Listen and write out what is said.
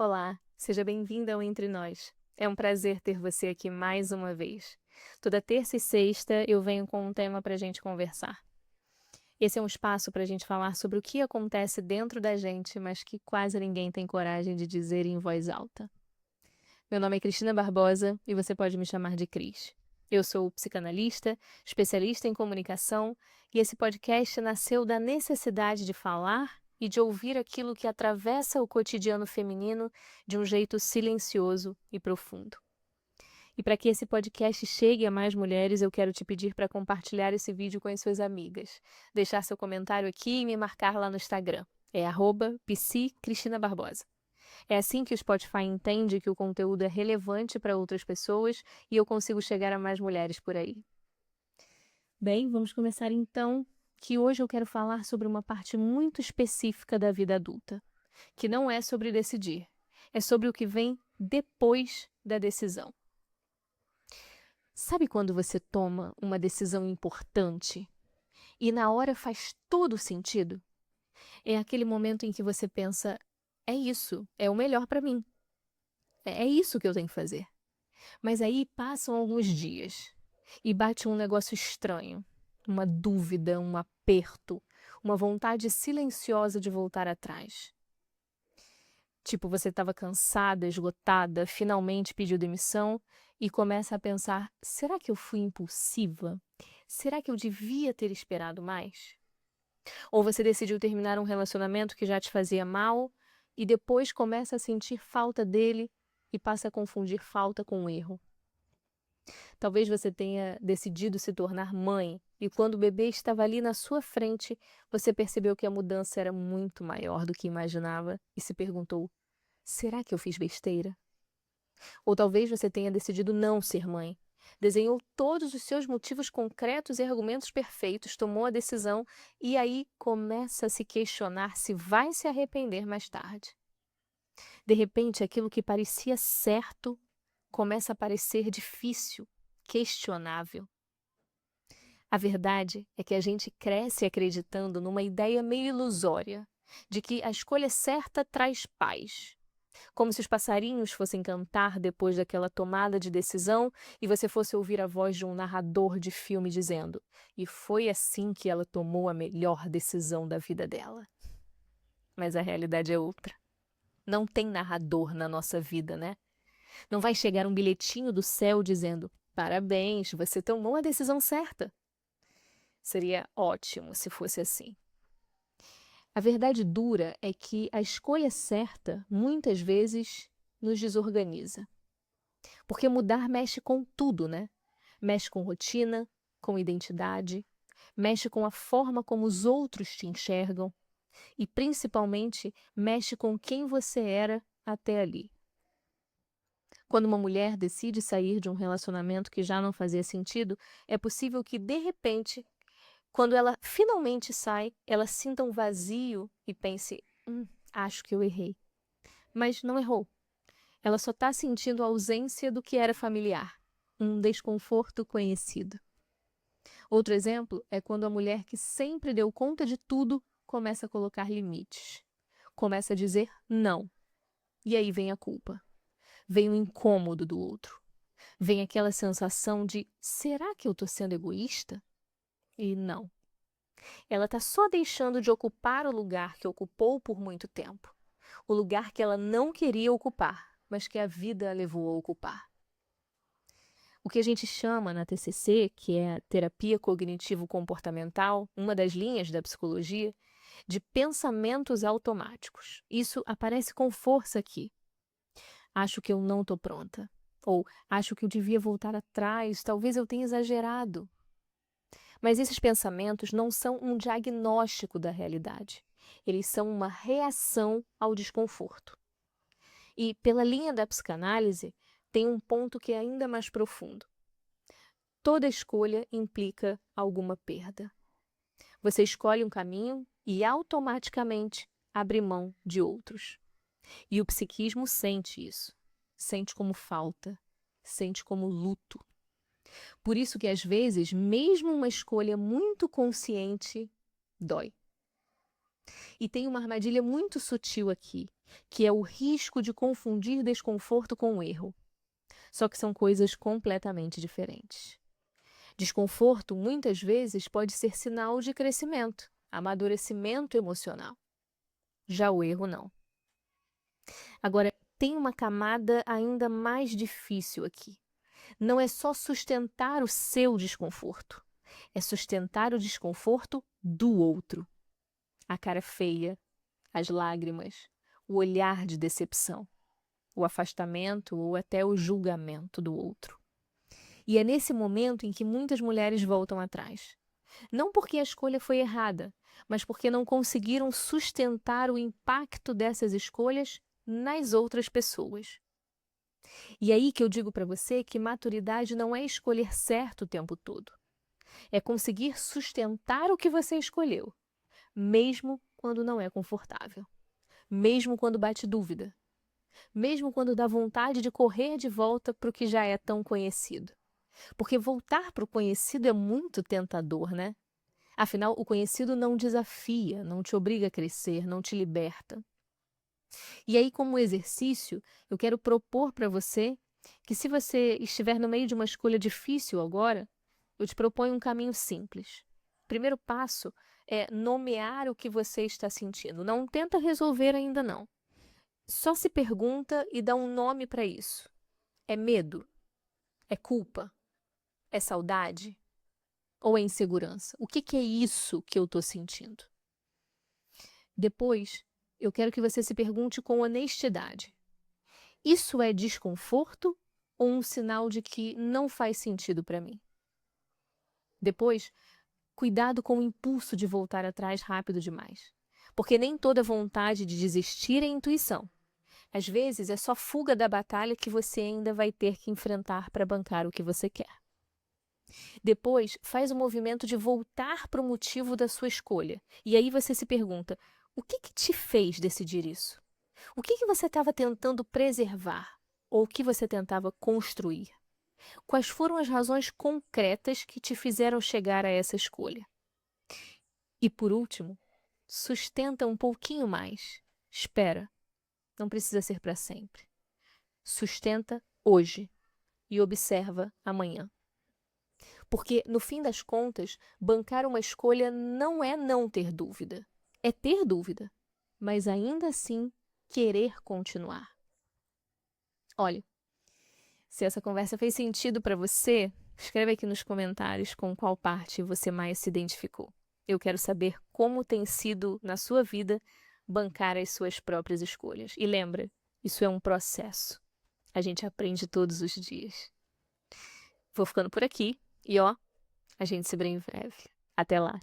Olá, seja bem-vinda ao Entre Nós. É um prazer ter você aqui mais uma vez. Toda terça e sexta eu venho com um tema para a gente conversar. Esse é um espaço para a gente falar sobre o que acontece dentro da gente, mas que quase ninguém tem coragem de dizer em voz alta. Meu nome é Cristina Barbosa e você pode me chamar de Cris. Eu sou psicanalista, especialista em comunicação e esse podcast nasceu da necessidade de falar e de ouvir aquilo que atravessa o cotidiano feminino de um jeito silencioso e profundo. E para que esse podcast chegue a mais mulheres, eu quero te pedir para compartilhar esse vídeo com as suas amigas, deixar seu comentário aqui e me marcar lá no Instagram. É @psicristinabarbosa. É assim que o Spotify entende que o conteúdo é relevante para outras pessoas e eu consigo chegar a mais mulheres por aí. Bem, vamos começar então, que hoje eu quero falar sobre uma parte muito específica da vida adulta, que não é sobre decidir, é sobre o que vem depois da decisão. Sabe quando você toma uma decisão importante e na hora faz todo sentido? É aquele momento em que você pensa, é isso, é o melhor para mim. É isso que eu tenho que fazer. Mas aí passam alguns dias e bate um negócio estranho, uma dúvida, um aperto, uma vontade silenciosa de voltar atrás. Tipo, você estava cansada, esgotada, finalmente pediu demissão e começa a pensar: será que eu fui impulsiva? Será que eu devia ter esperado mais? Ou você decidiu terminar um relacionamento que já te fazia mal e depois começa a sentir falta dele e passa a confundir falta com erro. Talvez você tenha decidido se tornar mãe e quando o bebê estava ali na sua frente, você percebeu que a mudança era muito maior do que imaginava e se perguntou: será que eu fiz besteira? Ou talvez você tenha decidido não ser mãe. Desenhou todos os seus motivos concretos e argumentos perfeitos, tomou a decisão e aí começa a se questionar se vai se arrepender mais tarde. De repente, aquilo que parecia certo começa a parecer difícil, questionável. A verdade é que a gente cresce acreditando numa ideia meio ilusória de que a escolha certa traz paz. Como se os passarinhos fossem cantar depois daquela tomada de decisão e você fosse ouvir a voz de um narrador de filme dizendo: e foi assim que ela tomou a melhor decisão da vida dela. Mas a realidade é outra. Não tem narrador na nossa vida, né? Não vai chegar um bilhetinho do céu dizendo: parabéns, você tomou a decisão certa. Seria ótimo se fosse assim. A verdade dura é que a escolha certa muitas vezes nos desorganiza. Porque mudar mexe com tudo, né? Mexe com rotina, com identidade, mexe com a forma como os outros te enxergam e, principalmente, mexe com quem você era até ali. Quando uma mulher decide sair de um relacionamento que já não fazia sentido, é possível que, de repente, quando ela finalmente sai, ela sinta um vazio e pense: acho que eu errei. Mas não errou. Ela só está sentindo a ausência do que era familiar, um desconforto conhecido. Outro exemplo é quando a mulher que sempre deu conta de tudo começa a colocar limites. Começa a dizer não. E aí vem a culpa. Vem o incômodo do outro. Vem aquela sensação de: será que eu estou sendo egoísta? E não. Ela está só deixando de ocupar o lugar que ocupou por muito tempo. O lugar que ela não queria ocupar, mas que a vida a levou a ocupar. O que a gente chama na TCC, que é a terapia cognitivo-comportamental, uma das linhas da psicologia, de pensamentos automáticos. Isso aparece com força aqui. Acho que eu não estou pronta. Ou acho que eu devia voltar atrás, talvez eu tenha exagerado. Mas esses pensamentos não são um diagnóstico da realidade. Eles são uma reação ao desconforto. E, pela linha da psicanálise, tem um ponto que é ainda mais profundo. Toda escolha implica alguma perda. Você escolhe um caminho e automaticamente abre mão de outros. E o psiquismo sente isso. Sente como falta, sente como luto. Por isso que, às vezes, mesmo uma escolha muito consciente dói. E tem uma armadilha muito sutil aqui, que é o risco de confundir desconforto com erro. Só que são coisas completamente diferentes. Desconforto, muitas vezes, pode ser sinal de crescimento, amadurecimento emocional. Já o erro, não. Agora, tem uma camada ainda mais difícil aqui. Não é só sustentar o seu desconforto, é sustentar o desconforto do outro. A cara feia, as lágrimas, o olhar de decepção, o afastamento ou até o julgamento do outro. E é nesse momento em que muitas mulheres voltam atrás. Não porque a escolha foi errada, mas porque não conseguiram sustentar o impacto dessas escolhas nas outras pessoas. E aí que eu digo para você que maturidade não é escolher certo o tempo todo. É conseguir sustentar o que você escolheu, mesmo quando não é confortável, mesmo quando bate dúvida, mesmo quando dá vontade de correr de volta para o que já é tão conhecido. Porque voltar para o conhecido é muito tentador, né? Afinal, o conhecido não desafia, não te obriga a crescer, não te liberta. E aí, como exercício, eu quero propor para você que, se você estiver no meio de uma escolha difícil agora, eu te proponho um caminho simples. O primeiro passo é nomear o que você está sentindo. Não tenta resolver ainda não. Só se pergunta e dá um nome para isso. É medo? É culpa? É saudade? Ou é insegurança? O que é isso que eu estou sentindo? Depois, eu quero que você se pergunte com honestidade. Isso é desconforto ou um sinal de que não faz sentido para mim? Depois, cuidado com o impulso de voltar atrás rápido demais. Porque nem toda vontade de desistir é intuição. Às vezes é só fuga da batalha que você ainda vai ter que enfrentar para bancar o que você quer. Depois, faz o movimento de voltar para o motivo da sua escolha. E aí você se pergunta, o que te fez decidir isso? O que você estava tentando preservar? Ou o que você tentava construir? Quais foram as razões concretas que te fizeram chegar a essa escolha? E por último, sustenta um pouquinho mais. Espera, não precisa ser para sempre. Sustenta hoje e observa amanhã. Porque, no fim das contas, bancar uma escolha não é não ter dúvida. É ter dúvida, mas ainda assim querer continuar. Olha, se essa conversa fez sentido para você, escreve aqui nos comentários com qual parte você mais se identificou. Eu quero saber como tem sido na sua vida bancar as suas próprias escolhas. E lembra, isso é um processo. A gente aprende todos os dias. Vou ficando por aqui e a gente se vê em breve. Até lá!